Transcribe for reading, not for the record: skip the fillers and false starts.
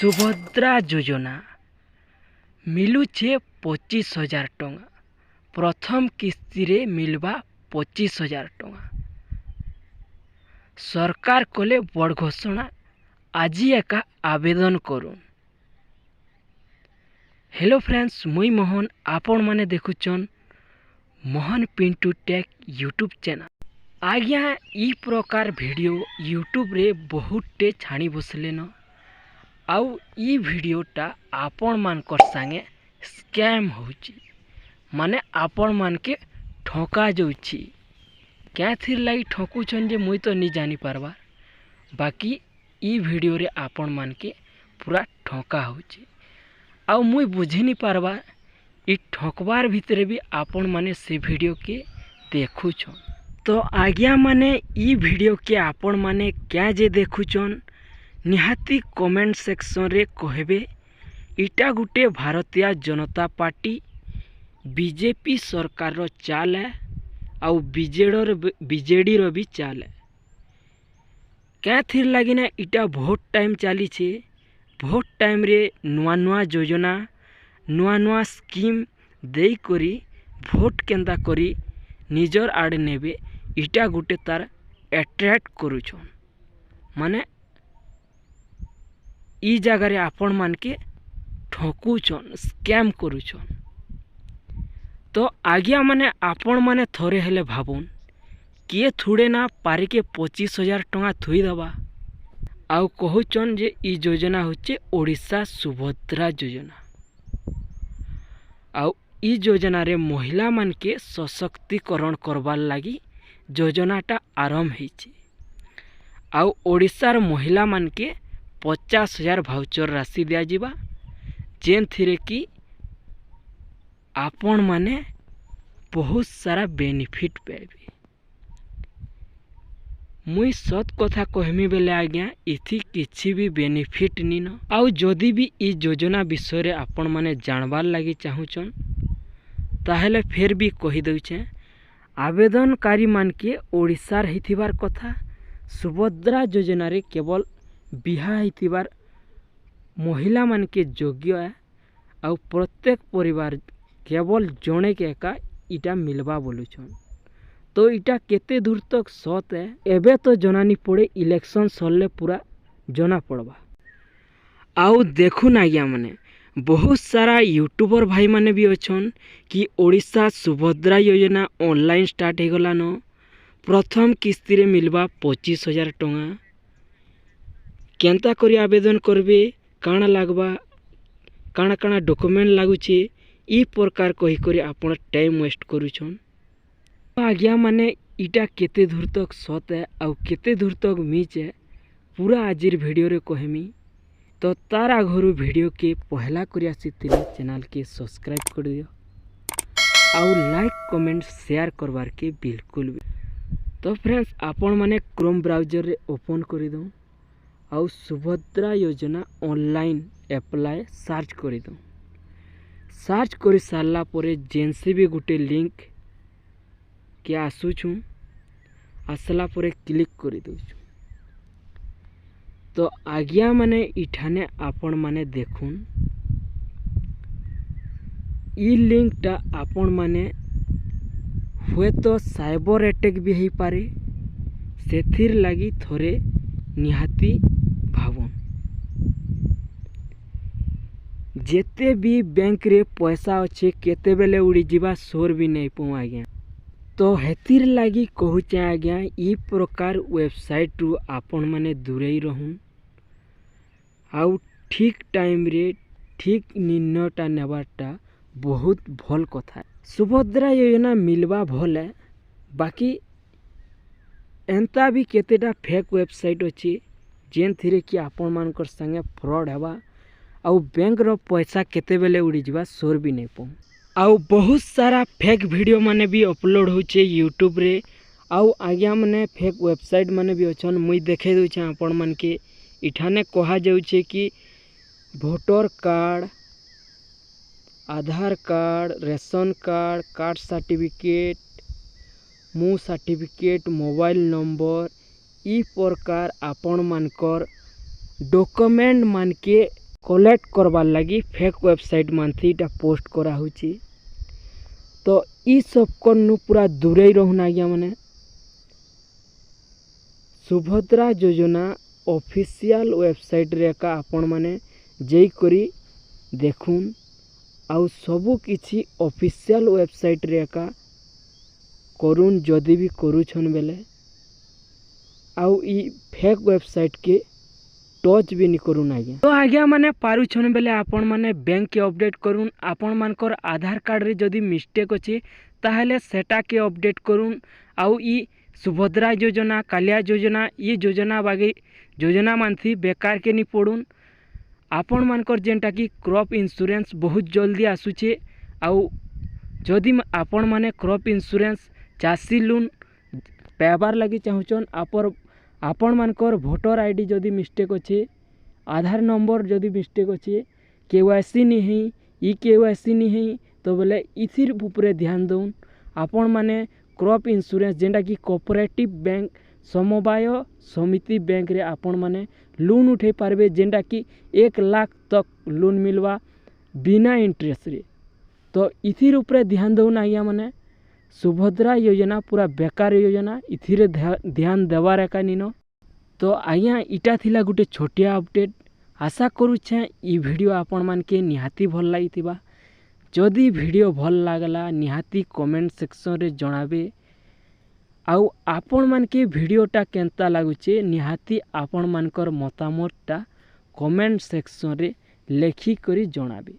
सुभद्रा योजना मिलुचे 25,000 टंका। प्रथम किस्ती रे मिलवा 25,000 टंका। सरकार कले बड़ घोषणा आज एका आवेदन करूँ। हेलो फ्रेंड्स, मुई मोहन आपण माने देखुचन Mohan Pintu tech YouTube channel. आज्ञा ई प्रकार वीडियो यूट्यूब रे बहुते छाणी बसले न आउ ई वीडियोटा आपण मानकर संगे स्कैम होची, माने आपण मान के ठका जाउची। क्या थिर लगी ठकुचन जे मुई तो नहीं जानी पारबा, बाकी ई वीडियो रे आपण मान के पूरा ठका होची आउ मुई बुझी नहीं पारबा। ई ठकबार भितरे भी आपण माने से वीडियो के देखुछन। तो आज्ञा माने ई वीडियो के आपण माने क्या जे देखुछन निहाती कमेंट सेक्शन रे कहबे। इटा गुटे भारतीय जनता पार्टी बीजेपी सरकार रो चाल है आउ बीजेडी रो भी चाल है। क्या थिर लगी ना इटा भोट टाइम चली छे। भोट टाइम रे नुआ नुआ योजना नुआ नुआ स्कीम देई करी भोट केंदा करी निजर आड़े नेबे इटा गुटे तार एट्रैक्ट करूछन। माने ई जगार आपण मान के ठकुछन, स्कैम करूछन। तो आज्ञा माने आपण माने थोड़े हेले भाबुन किए थोड़े ना पारे के 25,000 टंका थुई दबा आउ कहूचन जे ई योजना होचे ओडिशा सुभद्रा योजना। आउ ई योजना रे महिला मान के सशक्तिकरण करवार लगी योजनाटा आरंभ होइछे। आउ ओडिशार महिला मान के 50,000 भाउचर राशि दिया जिबा, जेन थिरे कि आपण माने बहुत सारा बेनिफिट पाइबे। मुई सत कथा कहमी बेले आज्ञा इथि किछि भी बेनिफिट नी न। आउ जदि भी ई योजना विषय रे आपण माने जानबार लगी चाहूचन ताहेले फिर भी कहि दउछे। आवेदनकारी मान के ओडिशार हिथिबार कथा। सुभद्रा योजना रे केवल बिहा हिथिबार महिला मान के योग्य है आउ प्रत्येक परिवार केवल जणे के एका इटा मिलवा बोलुछन। तो इटा केते दूर तक सत है एबे तो जनानी पड़े, इलेक्शन सरले पूरा जना पड़वा। आउ देखुन आज्ञा माने बहुत सारा यूट्यूबर भाई माने भी अच्छन कि ओडिशा सुभद्रा योजना ऑनलाइन स्टार्ट हो गला न। प्रथम किस्ती रे मिलवा 25,000 टंका। केंता करी आवेदन करबे, काଣା लागबा, काଣା काଣା डॉक्यूमेंट लागुचे, ई प्रकार कही करी आपण टाइम वेस्ट करूछन। आज्ञा माने इटा केते दूर तक सत है आउ केते दूर तक मिच है पूरा आजिर वीडियो रे कहमी। तो तार आगरू वीडियो के पहला करी आसीथिले चैनल के सब्सक्राइब कर दियो आउ लाइक कमेंट शेयर करवार के बिल्कुल भी। तो फ्रेंड्स आपण माने क्रोम ब्राउजर रे ओपन कर दो आउ सुभद्रा योजना ऑनलाइन अप्लाई सर्च कर दो। सर्च कर सारला परे जेनसी भी गुटे लिंक के आसुछु आसला परे क्लिक कर दउछु। तो आज्ञा माने इठाने आपण माने देखुन ई लिंकटा आपण माने हुए तो साइबर अटैक भी हो पारे, सेथिर लगी थोड़े निहाती भावन। जेते भी बैंक रे पैसा अच्छे केते बेले उड़ी जीवा सोर भी नहीं पाऊँ आज्ञा। तो हेतिर लगी कहूचे आज्ञा ई प्रकार वेबसाइट रु आपण माने दूरे रहूँ आउ ठीक टाइम रे ठीक निर्णयटा नेबारटा बहुत भल कथा। सुभद्रा योजना मिलवा भल है, बाकी एंता भी केतेटा फेक वेबसाइट अच्छी जेन थिरे कि आपण मानकर संगे फ्रॉड हेबा आउ बैंक रो पैसा केते बेले उड़ी जीवा सोर भी नहीं पाऊँ। आउ बहुत सारा फेक वीडियो माने भी अपलोड होचे यूट्यूब रे आउ आज्ञा माने फेक वेबसाइट माने भी अच्छन। मुई देखे दउछे आपण मान के इठाने कहा जाउछे कि voter card, Aadhaar card, ration card, caste certificate, मु सर्टिफिकेट, मोबाइल नंबर ई प्रकार आपण मानकर डॉक्यूमेंट मान के कलेक्ट करवार लगी फेक वेबसाइट मानथी इटा पोस्ट करा होची। तो ई सब कनु पूरा दूरे रहून आज्ञा माने। सुभद्रा योजना ऑफिशियल वेबसाइट रे का आपण माने जेई करी देखुन आउ सबु किछि ऑफिशियल वेबसाइट रे का करुन जदि भी करूछन बेले आउ ई फेक वेबसाइट के टच भी नहीं करूँ आज्ञा। तो आज्ञा माने पारुछन बेले आपण माने बैंक के अपडेट करूँ। आपण मानकर आधार कार्ड रे जदि मिस्टेक अच्छे ताहले सेटा के अपडेट करूँ। आउ ई सुभद्रा योजना कालिया योजना ये योजना बागे योजना मानथी बेकार के नहीं पड़ून। आपण मानकर जेनटा कि क्रॉप इंश्योरेंस बहुत जल्दी आसुचे। आउ जदि आपण माने क्रॉप इंश्योरेंस चाषी लोन पाइबार लगी चाहूचन आपण मानकर भोटर आईडी जदि मिस्टेक अच्छे आधार नंबर जदि मिस्टेक अच्छे केवाईसी नहीं है ई केवाईसी नहीं है तो बोले इथिर ऊपर ध्यान दउन। आपण माने क्रॉप इंश्योरेंस जेनटा कि कोऑपरेटिव बैंक समवाय समिति बैंक रे आपण माने लोन उठे पारबे जेनटा कि 1 लाख तक लोन मिलवा बिना इंटरेस्ट रे। तो इथिर ऊपर ध्यान दउन आज्ञा माने। सुभद्रा योजना पूरा बेकार योजना इथिरे ध्यान देवार एका निनो। तो आज्ञा इटा थिला गुटे छोटिया अपडेट। आशा करूछे ई वीडियो आपण मान के निहाती भल लागिथिबा। जदि वीडियो भल लागला निहाती कमेंट सेक्शन रे जणाबे। आउ आपण मान के वीडियोटा केनता लागुचे निहाती आपण मानकर मतामतटा कमेंट सेक्शन रे लेखी करी जणाबे।